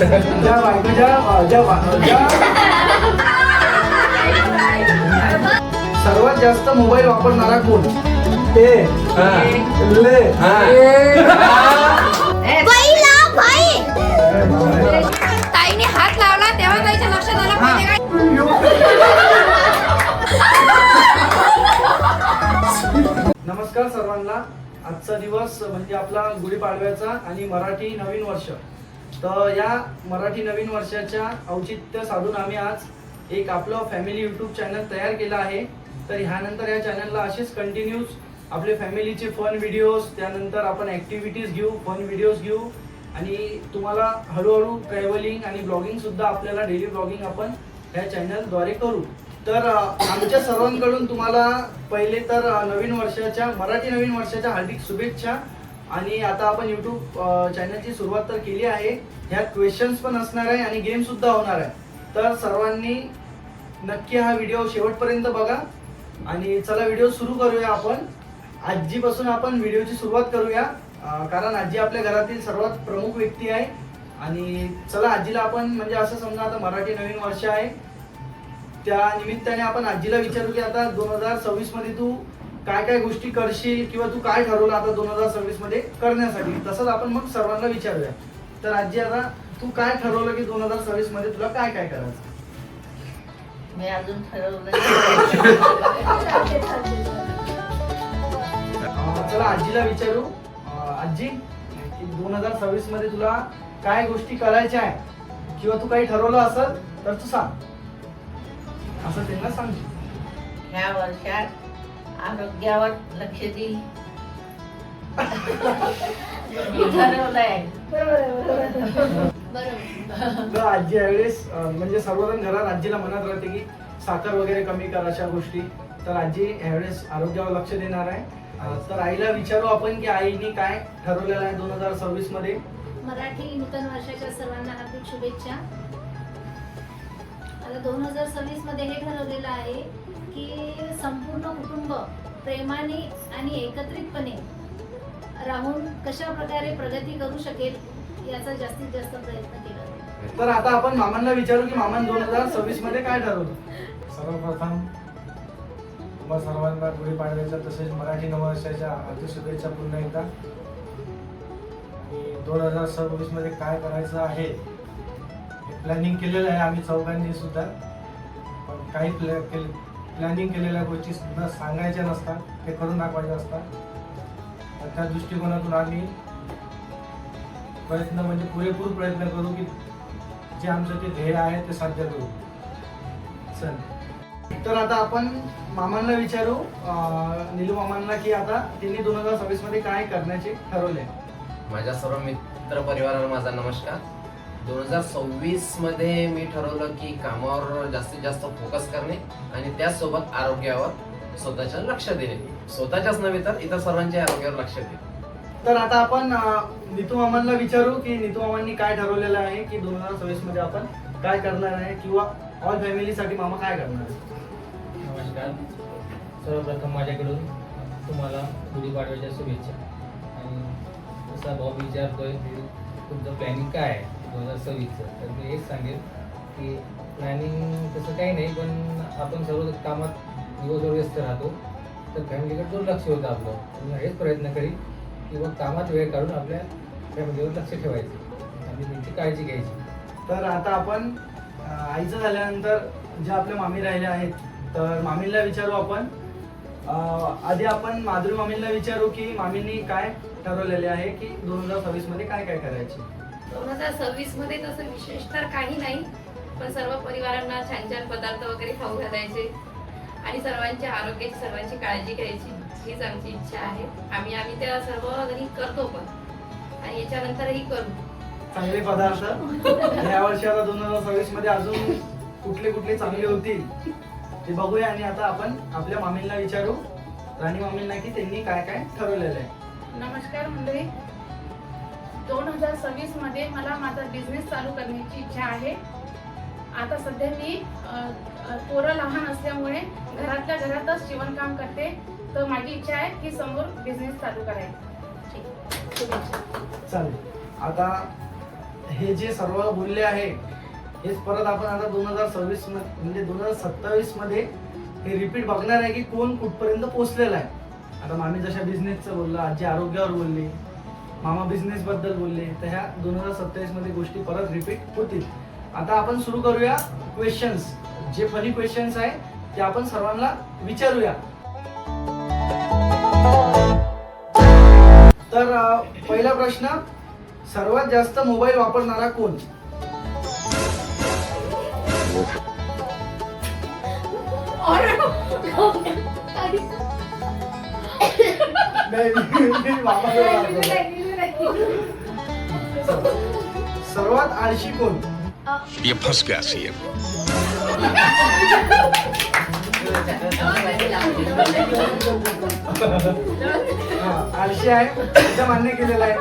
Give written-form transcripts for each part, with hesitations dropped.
ज्या बायकोच्या सर्वात जास्त मोबाईल वापरणारा कोण? ताईने हात लावला तेव्हा ताईच्या लक्षात आलं पहिले काय. नमस्कार सर्वांना. आजचा दिवस म्हणजे आपला गुढीपाडव्याचा आणि मराठी नवीन वर्ष. तर या मराठी नवीन वर्षाच्या औचित्य साधून आम्ही आज एक आपलं फॅमिली यूट्यूब चॅनल तयार केला आहे. तर ह्यानंतर या चॅनलला असेच कंटिन्यूस आपले फॅमिलीचे फन व्हिडिओज, त्यानंतर आपण ॲक्टिव्हिटीज घेऊ, फन व्हिडिओज घेऊ आणि तुम्हाला हळूहळू ट्रॅव्हलिंग आणि ब्लॉगिंग सुद्धा आपल्याला डेली ब्लॉगिंग आपण ह्या चॅनलद्वारे करू. तर आमच्या सर्वांकडून तुम्हाला पहिले तर मराठी नवीन वर्षाच्या हार्दिक शुभेच्छा. आणि आता आपण यूट्यूब चॅनलची सुरुवात तर केली आहे. ह्यात क्वेश्चन्स पण असणार आहे आणि गेम सुद्धा होणार आहे. तर सर्वांनी नक्की हा व्हिडिओ शेवटपर्यंत बघा. आणि चला व्हिडिओ सुरू करूया. आपण आजीपासून आपण व्हिडिओची सुरुवात करूया, कारण आजी आपल्या घरातील सर्वात प्रमुख व्यक्ती आहे. आणि चला आजीला आपण म्हणजे असं समजा आता मराठी नवीन वर्ष आहे, त्या निमित्ताने आपण आजीला विचारू की आता 2026 मध्ये तू काय काय गोष्टी करशील किंवा तू काय ठरवलं आता 2026 मध्ये करण्यासाठी. तसंच आपण मग सर्वांना विचारूया. तर आजी, आता तू काय ठरवलं की 2026 मध्ये तुला काय काय करायचं? मी अजून ठरवलं. चला आजीला विचारू. आजी, की 2026 मध्ये तुला काय गोष्टी करायच्या आहे किंवा तू काही ठरवलं असेल तर तू सांग, असं त्यांना सांग. ह्या वर्षात आरोग्यावर लक्ष देईल ठरवलंय. तर आजी यावेळेस म्हणजे सर्वजण घरात आजीला म्हणत राहते की साखर वगैरे कमी कर, अशा गोष्टी. तर आजी यावेळेस आरोग्यावर लक्ष देणार आहे. तर आईला विचारू आपण की आईने काय ठरवलेलं आहे 2026 मध्ये. मराठी नूतन वर्षाच्या सर्वांना हार्दिक शुभेच्छा. आता 2026 मध्ये हे ठरवलेलं आहे की संपूर्ण कुटुंब प्रेमाने आणि एकत्रितपणे राहून कशा प्रकारे प्रगती करू शकेल याचा जास्तीत जास्त प्रयत्न केला. तर आता आपण मामांना विचारू की मामान 2026 मध्ये काय ठरवलं. सर्वप्रथम तुम्हा सर्वांना गुढीपाडव्याच्या तसेच मराठी नववर्षाच्या हार्दिक शुभेच्छा पुन्हा एकदा. आणि 2026 मध्ये काय करायचं आहे हे प्लॅनिंग केलेलं आहे आम्ही चौघांनी सुद्धा. पण काही प्लॅनिंग केलेल्या गोष्टी सुद्धा सांगायच्या नसतात, ते करून दाखवायच्या असतात. तर त्या दृष्टिकोनातून आम्ही पुरेपूर प्रयत्न करू की जे आमचं ते ध्येय आहे ते साध्य करू. चल, तर आता आपण मामांना विचारू, नीलू मामांना, की आता त्यांनी 2026 मध्ये काय करण्याचे ठरवले. माझ्या सर्व मित्र परिवाराला माझा नमस्कार. 2026 मध्ये मी ठरवलं की कामावर जास्तीत जास्त फोकस करणे आणि त्याचसोबत आरोग्यावर स्वतःच्या लक्ष देणे. स्वतःच्याच नव्हे तर इतर सर्वांच्या आरोग्यावर लक्ष देणे. तर आता आपण नीतू मामांना विचारू की नीतू मामांनी काय ठरवलेलं आहे की 2026 मध्ये आपण काय करणार आहे किंवा ऑल फॅमिलीसाठी मामा काय करणार आहे. नमस्कार. सर्वप्रथम माझ्याकडून तुम्हाला गुढीपाडव्याच्या शुभेच्छा. आणि जसा भाऊ विचारतोय की तुमचं प्लॅनिंग काय आहे 2026चं, तर मी हेच सांगेन की प्लॅनिंग तसं काही नाही, पण आपण सर्व कामात दिवसभर व्यस्त राहतो, तर फॅमिलीकडे दुर्लक्ष होतं आपलं. तर हेच प्रयत्न करीन की मग कामात वेळ काढून आपल्या फॅमिलीवर लक्ष ठेवायचं आणि त्यांची काळजी घ्यायची. तर आता आपण आईचं झाल्यानंतर ज्या आपल्या मामी राहिल्या आहेत, तर मामींना विचारू आपण. आधी आपण माधुरी मामींना विचारू की मामींनी काय ठरवलेले आहे की 2026 मध्ये काय काय करायचे. 2026 मध्ये तसं विशेष तर काही नाही, पण सर्व परिवारांना छान छान पदार्थ वगैरे खाऊ घालायचे आणि सर्वांच्या आरोग्याची सर्वांची काळजी घ्यायची, हीच आमची इच्छा आहे. आम्ही त्या सर्व जणी करतो पण, आणि याच्यानंतरही करू चांगले पदार्थ. या वर्षी आता 2026 मध्ये अजून कुठले कुठले चांगले होतील ते बघूया. आणि आता आपण आपल्या मामींना विचारू, राणी मामींना, की त्यांनी काय काय ठरवलेलं आहे. नमस्कार मंडळी. 2026 मध्ये मला माझा बिझनेस चालू करण्याची इच्छा आहे. आता सध्या मी पोरं लहान असल्यामुळे घरातल्या घरातच शिवणकाम करते, तर माझी इच्छा आहे की समोर बिझनेस चालू करायचा. चालेल. आता हे जे सर्व बोलले आहे हेच परत आपण आता 2026 म्हणजे 2027 मध्ये हे रिपीट बघणार आहे की कोण कुठपर्यंत पोहोचलेला आहे. आता मामी जशा बिझनेसचं बोलला, आजी आरोग्यावर बोलली, मामा बिझनेस बद्दल बोलले, तर ह्या 2027 मध्ये गोष्टी परत रिपीट होतील. आता आपण सुरू करूया क्वेश्चन्स. जे फनी क्वेश्चन्स आहे ते आपण सर्वांना विचारूया. तर पहिला प्रश्न, सर्वात जास्त मोबाईल वापरणारा कोण? सर्वात आळशी कोण? ये फंस गया सीएम. आळशी आहे, तिथं मान्य केलेलं आहे.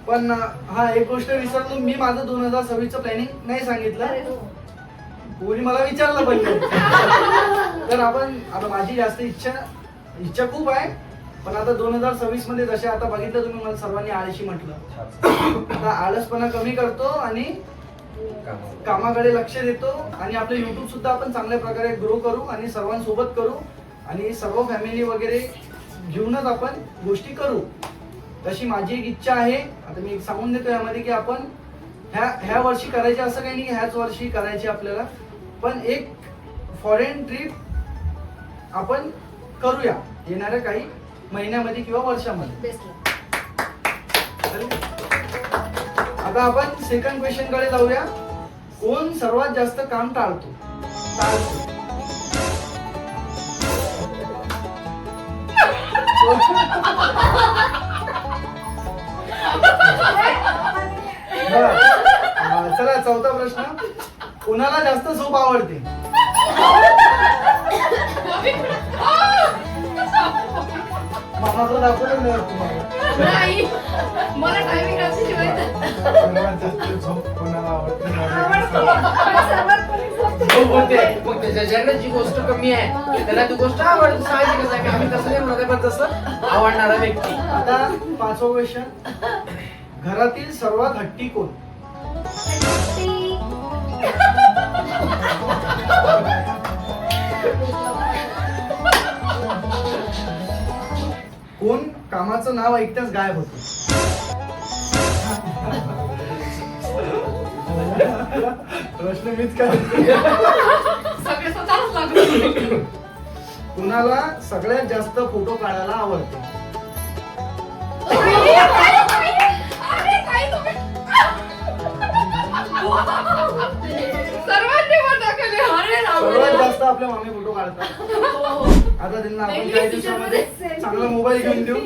पण हा एक गोष्ट विसरलो मी, माझं 2026 प्लॅनिंग नाही सांगितलं. कोणी मला विचारलं पाहिजे. तर आपण आता माझी जास्त इच्छा खूप आहे, पण आता 2026 मध्ये जसे आता बघितलं तुम्ही, मला सर्वांनी आळशी म्हटलं. आता आळसपणा कमी करतो आणि कामाकडे लक्ष देतो आणि आपलं युट्यूब सुद्धा आपण चांगल्या प्रकारे ग्रो करू आणि सर्वांसोबत करू आणि सर्व फॅमिली वगैरे घेऊनच आपण गोष्टी करू. तशी माझी एक इच्छा आहे. आता मी एक सांगून देतो यामध्ये की आपण ह्या वर्षी करायचे असं काही नाही, ह्याच वर्षी करायची आपल्याला, पण एक फॉरेन ट्रिप आपण करूया येणाऱ्या काही महिन्यामध्ये किंवा वर्षामध्ये. आता आपण सेकंड क्वेश्चन कडे जाऊया. कोण सर्वात जास्त काम टाळतो? चला चौथा प्रश्न, कोणाला जास्त झोप आवडते? मामाकडे दाखवलं नाही तुम्हाला. नाही, मला टायमिंग असं शिवायचं. सर्वात जास्त झोप कोणाला आवडते? मग त्याच्याकडे जी गोष्ट कमी आहे त्याला ती गोष्ट आवडते. साहजिकच आहे की आम्ही तसं नाही म्हणत आहे, पण तसं आवडणारा व्यक्ती. आता पाचवा क्वेश्चन, घरातील सर्वात हट्टी कोण? कोण कामाचं नाव ऐकताच गायब होतं? प्रश्न मीच काय. सगळे स्वतःच लागले. कुणाला सगळ्यात जास्त फोटो काढायला आवडते? सर्वांनी मजा केली. अरे सर्वात जास्त आपल्या मामी फोटो काढतात. आता त्यांना आपण काही दिवसामध्ये चांगला मोबाईल घेऊन देऊ.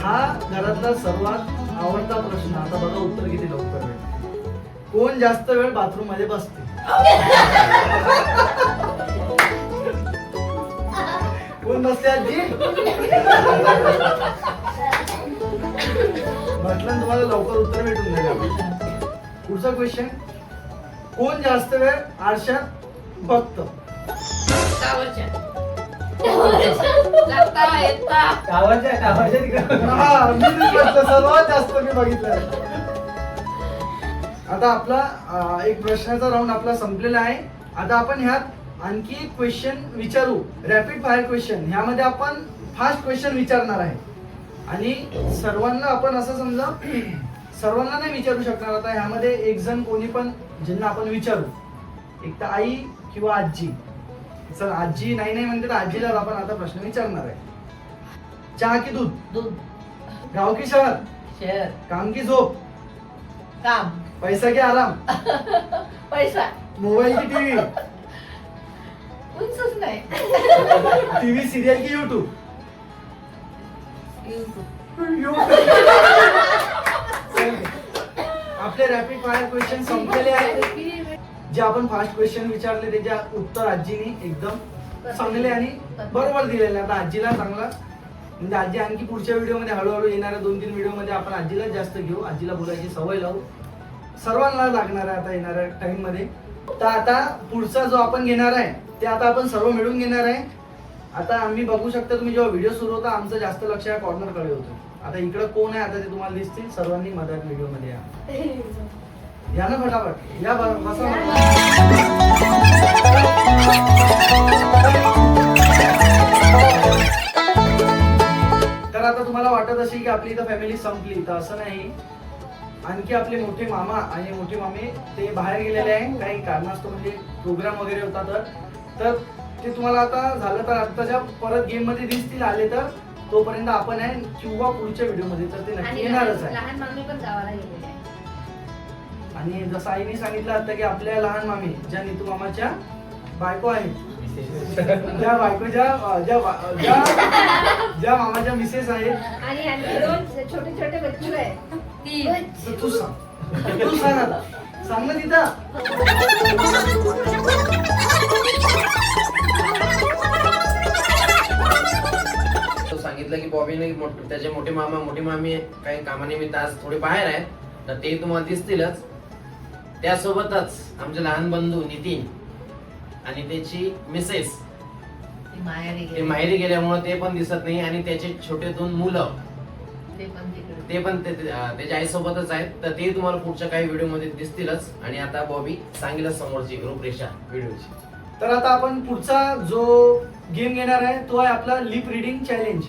हा घरातला सर्वात आवडता प्रश्न. आता बघा उत्तर किती लवकर आहे. कोण जास्त वेळ बाथरूम मध्ये बसते? कोण बसते आजी? म्हटलं तुम्हाला लवकर उत्तर भेटून जाईल. पुढचा क्वेश्चन, कोण जास्त वेळ आरशात बघतं? सर्वात जास्त मी बघितलं. आता आपला एक प्रश्नाचा राऊंड आपला संपलेला आहे. आता आपण ह्यात आणखी एक क्वेश्चन विचारू, रॅपिड फायर क्वेश्चन. ह्यामध्ये आपण फास्ट क्वेश्चन विचारणार आहे आणि सर्वांना आपण असं समजा सर्वांना नाही विचारू शकणार. आता ह्यामध्ये एक जण कोणी पण ज्यांना आपण विचारू, एक तर आई किंवा आजी. चल आजी नाही म्हणते तर आजीला आपण आता प्रश्न विचारणार आहे. चहा की दूध? दूध. गाव की शहर? शहर. काम की झोप? काम. पैसा की आराम? पैसा. मोबाईल की टीव्ही? उंचच नाही. टीव्ही सिरियल की युट्यूब? आपले रॅपिड फायर क्वेश्चन संपलेले आहेत. जे आपण फास्ट क्वेश्चन विचारले त्याच्या उत्तर आजीनी एकदम चांगले आणि बरोबर दिलेले. आता आजीला चांगला म्हणजे आजी आणखी पुढच्या व्हिडिओमध्ये हळूहळू येणाऱ्या 2-3 व्हिडिओमध्ये आपण आजीला जास्त घेऊ, आजीला बोलायची सवय लावू. सर्वांना लागणार आहे आता येणाऱ्या टाइम मध्ये. तर आता पुढचा जो आपण घेणार आहे ते आता आपण सर्व मिळून घेणार आहे. आता आम्ही बघू शकता, तुम्ही जेव्हा व्हिडिओ सुरू होता आमचं जास्त लक्ष या कॉर्नर कडे होतं. आता इकडं कोण आहे आता ते तुम्हाला दिसतील. सर्वांनी मदत व्हिडिओ मध्ये या ना फटाफट या बसा. तर आता तुम्हाला वाटत असेल की आपली इथं फॅमिली संपली, तर असं नाही. आणखी आपले मोठे मामा आणि मोठी मामी ते बाहेर गेलेले आहे काही कारणास्तव, म्हणजे प्रोग्राम वगैरे होता. तर ते तुम्हाला आता झालं तर आत्ताच्या परत गेम मध्ये दिसतील आले तर, तोपर्यंत आपण आहे किंवा पुढच्या व्हिडिओ मध्ये तर ते नक्की आणि येणारच आहे. लहान मामी पण गावाला गेलेले आहे. आणि जसं आईने सांगितलं आता की आपल्या लहान मामी ज्या नीतू मामाच्या बायको आहेत, ज्या बायकोच्या ज्या मामाच्या मिसेस आहेत, आणि आणखी 2 छोटे छोटे बच्चू आहे. तर तू सांग आता, सांग ना तिथं. तो सांगितलं की बॉबीने त्याचे मोठे मामा मोठी मामी काही कामानिमित्त आज थोडे बाहेर आहेत, तर ते तुम्हाला दिसतीलच. त्यासोबतच आमचे लहान बंधू नितीन आणि त्याची मिसेस ती माहेरी ते गेली. माहेरी गेल्यामुळे ते पण दिसत नाही, आणि त्याचे छोटे 2 मुलं ते पण तिकडे. ते पण त्याच्या आईसोबतच आहेत, तर ते तुम्हाला पुढच्या काही व्हिडिओ मध्ये दिसतीलच. आणि आता बॉबी सांगेल समोरची रूपरेषा व्हिडिओची. तर आता आपण पुढचा जो गेम घेणार आहे तो आहे आपला लिप रिडिंग चॅलेंज.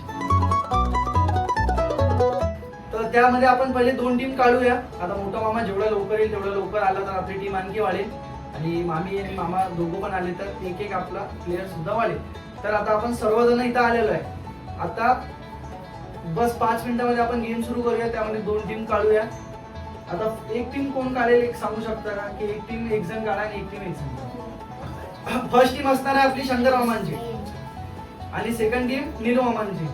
तर त्यामध्ये आपण पहिले 2 टीम काढूया. आता मोठा मामा जेवढा लवकर येईल तेवढं लवकर आला तर आपली टीम आणखी वाढेल, आणि मामी आणि मामा दोघं पण आले तर एक एक आपला प्लेअर सुद्धा वाढेल. तर आता आपण सर्वजण इथं आलेलो आहे. आता बस 5 मिनिटामध्ये आपण गेम सुरू करूया. त्यामध्ये 2 टीम काढूया. आता एक टीम कोण काढेल एक सांगू शकता का? की एक टीम एक जण काढा आणि एक टीम एक जण. फर्स्ट टीम असणार आहे आपली शंकर मामांची, आणि सेकंड टीम नीलू मामांची.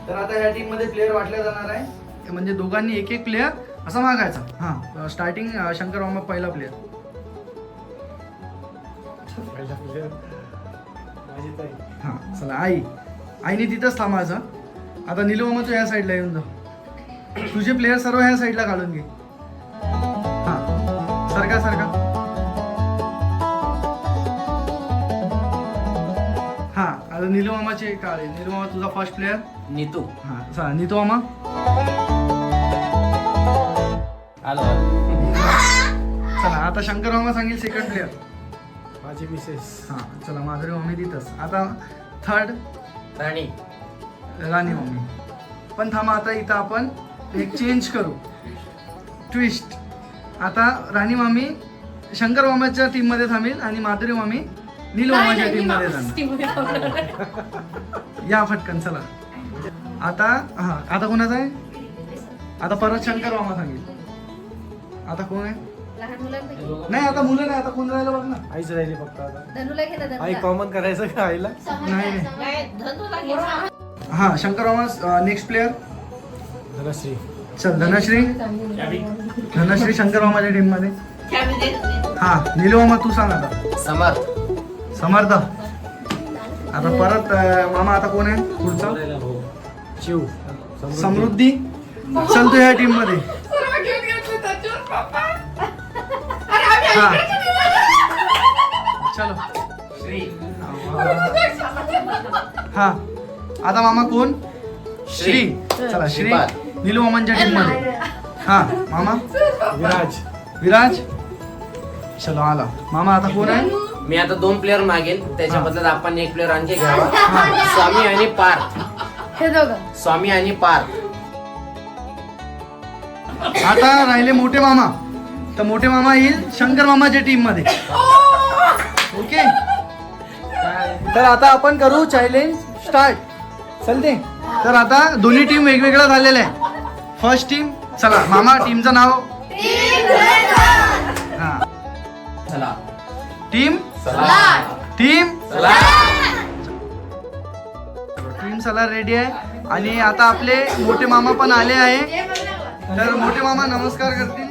तर आता ह्या टीम मध्ये प्लेअर वाटल्या जाणार आहे, म्हणजे दोघांनी एक एक प्लेअर असा मागायचा. हा, स्टार्टिंग शंकर मामा पहिला प्लेअर. हा चला, आईने तिथंच थांबायचं. आता नीलू मामा तू ह्या साईडला येऊन जा. तुझे प्लेअर सर्व ह्या साईडला काढून घे. हा, सरका. हा, आता नीलू मामाचे काढे. नीलू मामा तुझा फर्स्ट प्लेअर नीतू. हा चला, नीतू मामा. चला, आता शंकर मामा सांगेल सेकंड प्लेअर. माझी मिसेस. हा चला, माधुरी मम्मी तिथंच. आता थर्ड राणी मम्मी. पण थांबा, आता इथं आपण एक चेंज करू, ट्विस्ट. आता राणी मामी शंकर मामाच्या टीम मध्ये थांबेल आणि माधुरी मामी नीलू मामाच्या टीम मध्ये जाणार. या फटकन. चला आता, हा आता कोणाचा आहे? आता परत शंकर मामा सांगेल. आता कोण आहे? लहान मुलांपैकी नाही, आता मुलं नाही. आता कोण राहिलं बघ ना. आईच राहिली फक्त आता. धनुला घे ना, आई धनुला. कॉमन करायचं का आईला? नाही. नाही, धनुला घे. हा, शंकर मामा नेक्स्ट प्लेअर. धनश्री. चल, धनश्री शंकर मामाच्या टीम मध्ये. हा, नीलू मामा तू सांग आता. समर्थ. आता परत मामा, आता कोण आहे पुढचा? शिव. समृद्धी. चल तू ह्या टीम मध्ये. हा चलो. हा, आता मामा कोण? श्री. चला, श्री नीलू मामांच्या टीम मध्ये. हा मामा. विराज. चलो, आला मामा. आता कोण आहे? मी आता 2 प्लेअर मागेल, त्याच्या बदल्यात आपण एक प्लेअर आणखी घ्यावा. स्वामी आणि पार्थ. हे दोघं. स्वामी आणि पार्थ. आता राहिले मोठे मामा. तर मोठे मामा येईल शंकर मामाच्या टीम मध्ये. ओके, तर आता आपण करू चॅलेंज स्टार्ट. चलते. तर आता दोन्ही टीम वेगवेगळ्या झालेल्या आहे. First team. चला मामा, टीमचं नाव. हा, चला. टीम चला रेडी आहे. आणि आता आपले मोठे मामा पण आले आहे. तर मोठे मामा नमस्कार करतील.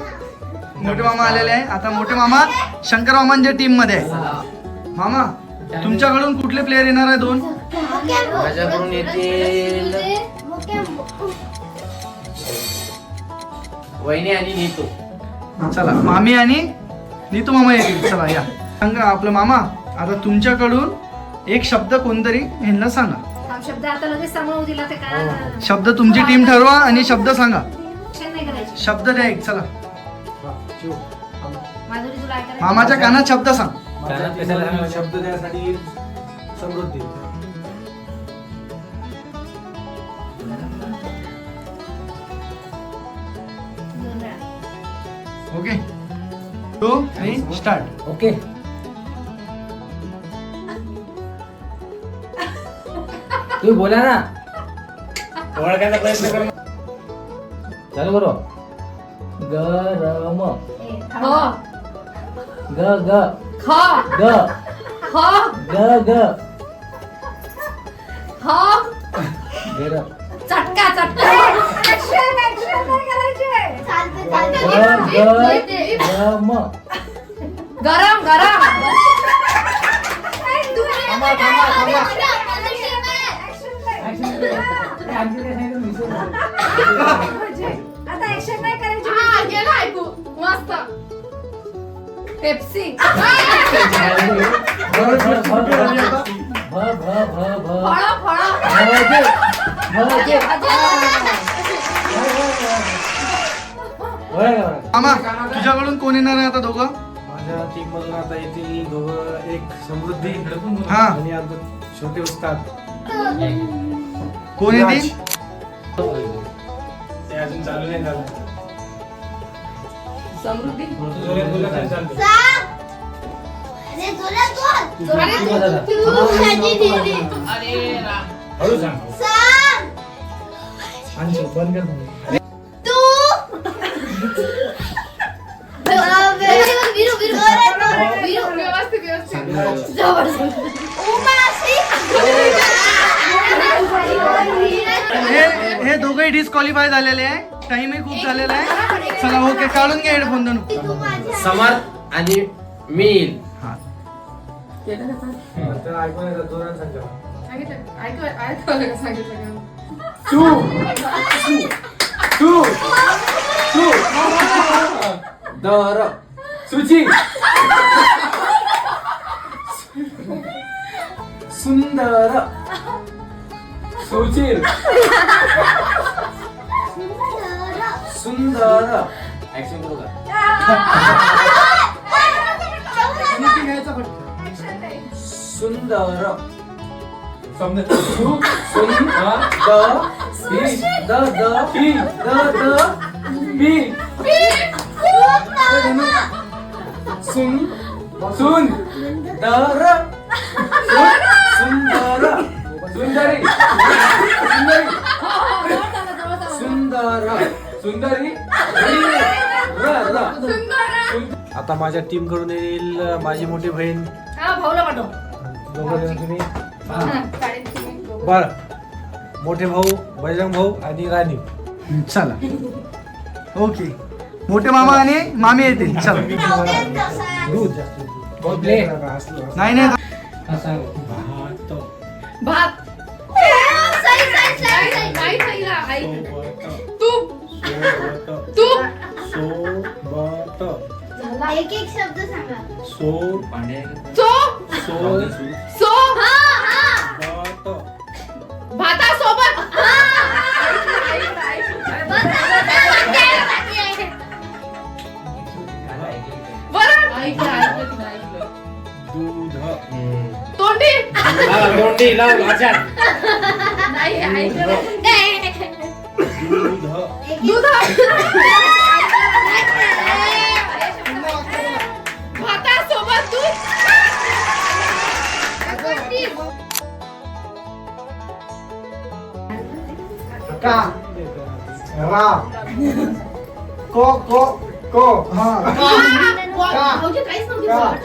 मोठे मामा आलेले आहे. आता मोठे मामा शंकर मामांच्या टीम मध्ये आहे. मामा, तुमच्याकडून कुठले प्लेअर येणार आहे? 2. माझ्याकडून येतील वहिनी आणि नीतू. चला, मामी आणि नीतू मामा येतील. चला या. सांगा आपलं मामा. आता तुमच्याकडून एक शब्द कोणतरी ह्यांना सांगा. शब्द आता लगेच सांगू दिला ते काय शब्द तुमची टीम ठरवा आणि शब्द सांगा. Action नाही करायची. शब्द द्या एक. चला माधुरी तुला ऐकायला मामाच्या कानात शब्द सांग. कानात कशाला सांगायचं? शब्द द्यासाठी समृद्धी. दोन वेळा. Okay 2 3 start. ओके तुम्ही बोला ना, ओळखायचा प्रयत्न कर. चालू करो. गरम ए, थांबा. ग ग ख ग ख ग ग ख गरम चटका चटका. Action, action नाही करायची. ग ग गरम गरम गरम. थांबा थांबा थांबा. आता ऍक्शन नाही करायची. हा गेला ऐकू मस्त. पेप्सी. भ भ भ भ फळ फळ. भजे भजे मामा तुझ्याकडून कोण येणार आहे आता दोघं? माझ्या टीम मधून आता येतील दोघं, एक समृद्धी हा. आणि आमचे छोटे उस्ताद. कोण येतील? ते अजून चालू नाही झालं. समृद्धी. जोरात बोलला तरी चालतं. अरे राम. हळू सांग. अंशू बंद कर तुम्ही. व्यवस्थित व्यवस्थित. हे दोघंही डिस्क्वालिफाय झालेले आहे. टाइमही खूप झालेला आहे. चला ओके काढून घ्या हेडफोन दोन. समर्थ आणि मी येईल. हा तर ऐकून येतात, जोरात सांगा. सांगितलं ऐकू ऐकू का सांगितलं का? दर सुची सुंदर सुचिर सुंदर. ऍक्शन करू का? सुंदर सुंदर सुंदरी सुंदरी आता माझ्या टीम कडून येईल माझी मोठी बहीण. हा भाऊला पाठव. दोघं जण तुम्ही. शाळेत तुम्ही दोघं. बर. मोठे भाऊ बजरंग भाऊ आणि राणी. चला ओके. मोठे मामा आणि मामी येतील. चला दूध जास्त. बोलले. नाही नाही हा सांग. भात. आई खाईला आई. तूप तूप. एक एक शब्द सांगा. सो भातासोबत. वरण. दूध. तोंडी. दोंडी लाव अच्छा. नाही ऐकलं. दूध. दूध. भातासोबत दूध. का रा को को को हा भाऊजी काहीच नव्हती का? बोलत.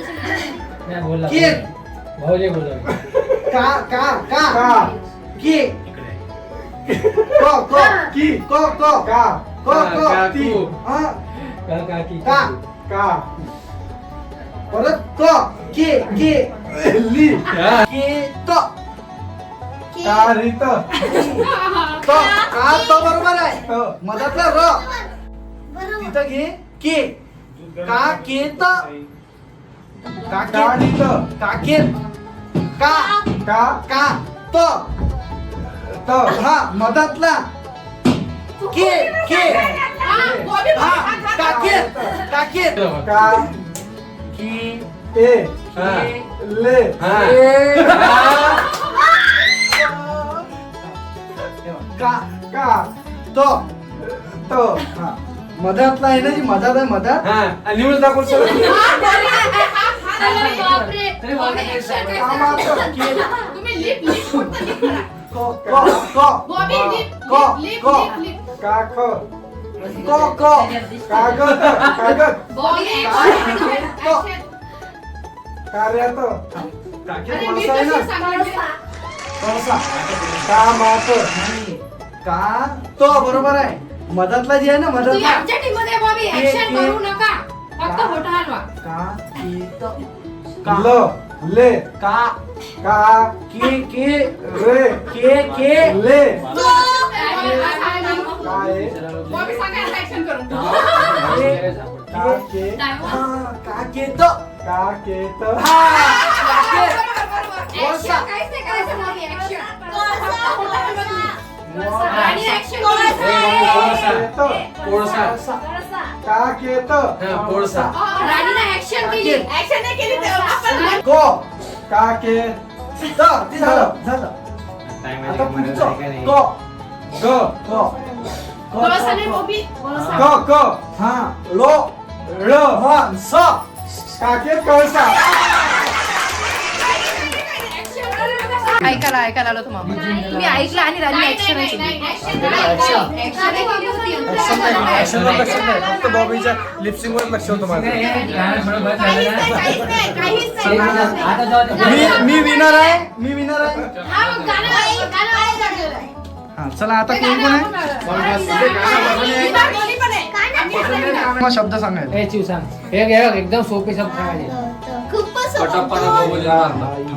नाही बोलला. की भाऊजी बोलला. का का का की को को की को को का को को ती हा का की का का परत को की ली की तो कारित. तो का तो बरोबर आहे. मधातला र तिथं घे के का केत काकेत काकेत का का का तो हा मधातला के हा काकेत का की ए हा. ले हा. का का तो तो हा मधातला आहे ना जी मधात आहे मधात हा आणि निवड दाखव सर कामाचं तुम्ही लिप फक्त लिप करा. को को को बॉबी लिप को लिप को लिप लिप काख को को कागद कागद बॉबी को कार्यात काकेत माणसं आहे ना कळसा कामात नाही का तो बरोबर आहे मधातला जी आहे ना मधातला आमच्या टीम मध्ये बॉबी ऍक्शन करू नका फक्त का? फोटो हलवा का की तो का ल ले का का के रे के ले बॉबी काय सांगा ऍक्शन करून का के का के तो का केत हा काकेत. कोळसा. काहीच नाही करायचं बॉबी ऍक्शन आणि ऍक्शन कोळसा का केत हा कोळसा राणीला ऍक्शन केली ऍक्शन नाही केली तर आपण को का के तो ते झालं आता पुढचं को ग को कोळसा नाही बॉबी क क हा लो ळ मन स काकेत कळसा ऐकायला आलो तुम्ही ऐकलं आणि राणी ऍक्शन फक्त बॉबीच्या लिपसिंग वर लक्ष होतं माझं मी विनर आहे हा चला आता कोण कोण आहे मग शब्द सांगायला ए चिव सांग एक एकदम सोपे शब्द सांगायचे खूपच कटप्पाला बोबोली मारला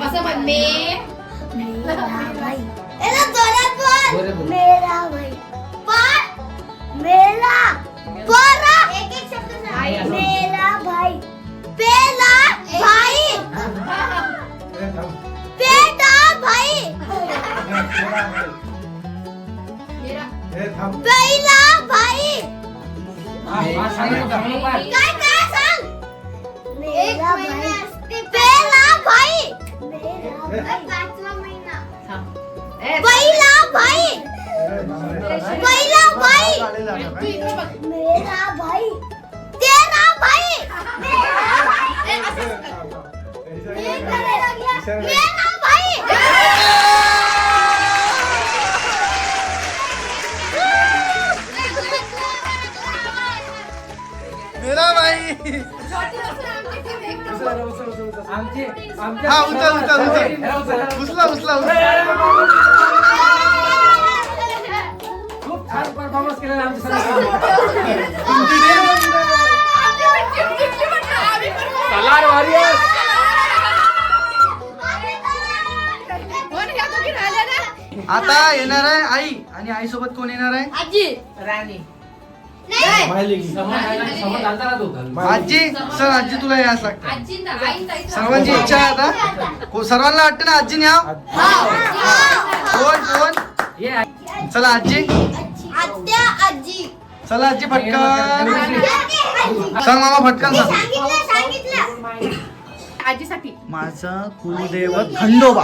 असं म्हण बरं बोल. हे थांब हा, सांगितलं का? म्हणून पाठ. मेरा भाई आमची हा उचल उचला खूप छान परफॉर्मन्स केलेला आमच्या संघाने. तलार वॉरियर आता येणार आहे आई आणि आई सोबत कोण येणार आहे राणी समज आलता ना तू आजी सर आजी तुला यायला लागतं आजींना आईंना सर्वांची इच्छा आहे आता सर्वांना वाटतं ना आजी न्या कोण ये चला आजी आजी चला आजी फटकन सांग मामा फटकन सांग आजीसाठी माझं कुलदैवत खंडोबा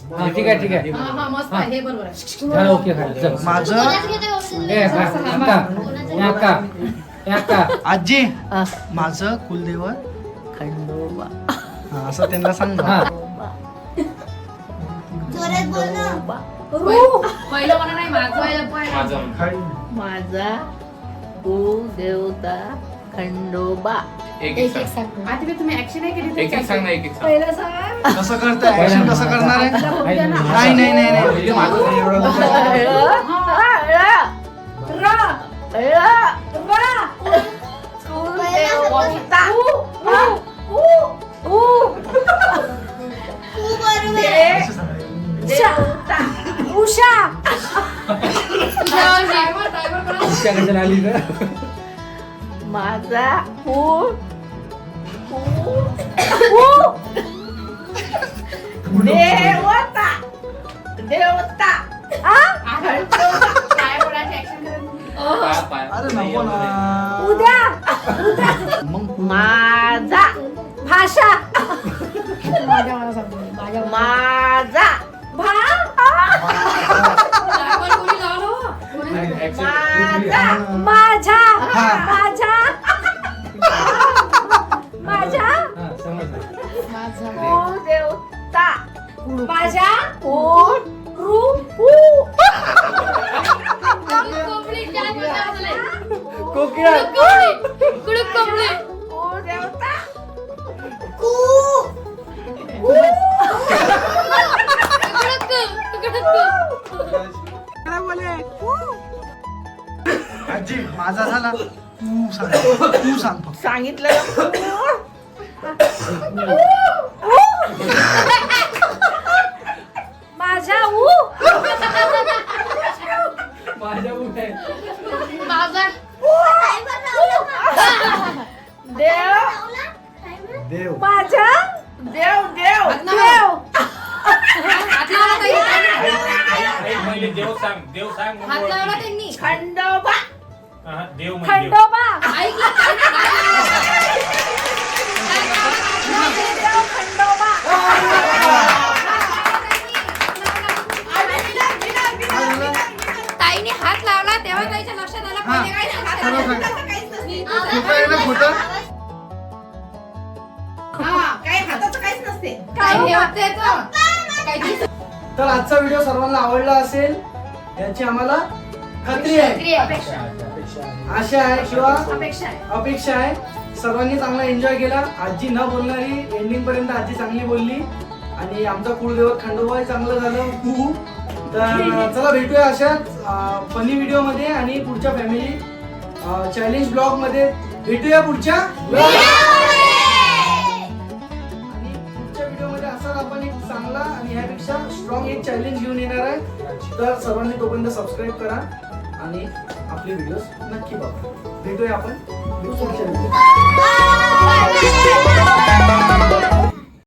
हा, ठीक आहे हा मस्त आहे हे बरोबर आहे झालं ओके खाली चल माझं ए अक्का आजी माझं कुलदैवत खंडोबा हा, असं त्यांना सांग ना. हा पहिलं म्हणा नाही माझं माझा कुलदेवता खंडोबा आता तुम्ही ऍक्शन नाही केली तर चालतं. कसं करताय ऍक्शन कसं करणार आहे नाही उषा ड्रायव्हर इच्छा कशाला आली तर माझा देवता देवता काय बोलायचं ऍक्शन अरे नको ना उद्या मग माझा भाषा माझा माझ्या हा. माझ्या माझ्या देवता माझ्या कोकिळा देवता आजी माझा झाला तू सांग फक्त. सांगितलं माझ्या माझ्या उठे देव देव माझ्या देव देव देव देव सांग देव सांग खंडोबा देव खंडोबा देव खंडोबा ताईने हात लावला तेव्हा ताईच्या लक्षात आलं हा. पहिले काय खरं सांग. खोटं आहे ना खोटं काय हाताचं काहीच नसते तर आजचा व्हिडिओ सर्वांना आवडला असेल याची आम्हाला खात्री आहे आशा आहे किंवा अपेक्षा आहे सर्वांनी चांगला एन्जॉय केला आजी न बोलणारी एंडिंग पर्यंत आजी चांगली बोलली आणि आमचा कुळदेवत खंडोबा चांगलं झालं तर चला भेटूया अशाच फनी व्हिडिओ मध्ये आणि पुढच्या फॅमिली चॅलेंज ब्लॉग मध्ये भेटूया पुढच्या आणि पुढच्या व्हिडिओ मध्ये असाच आपण एक चांगला आणि ह्यापेक्षा स्ट्रॉंग एक चॅलेंज घेऊन येणार आहे तर सर्वांनी तोपर्यंत सबस्क्राईब करा आणि आपले व्हिडिओज नक्की बघा भेटूया आपण पुढच्या व्हिडिओ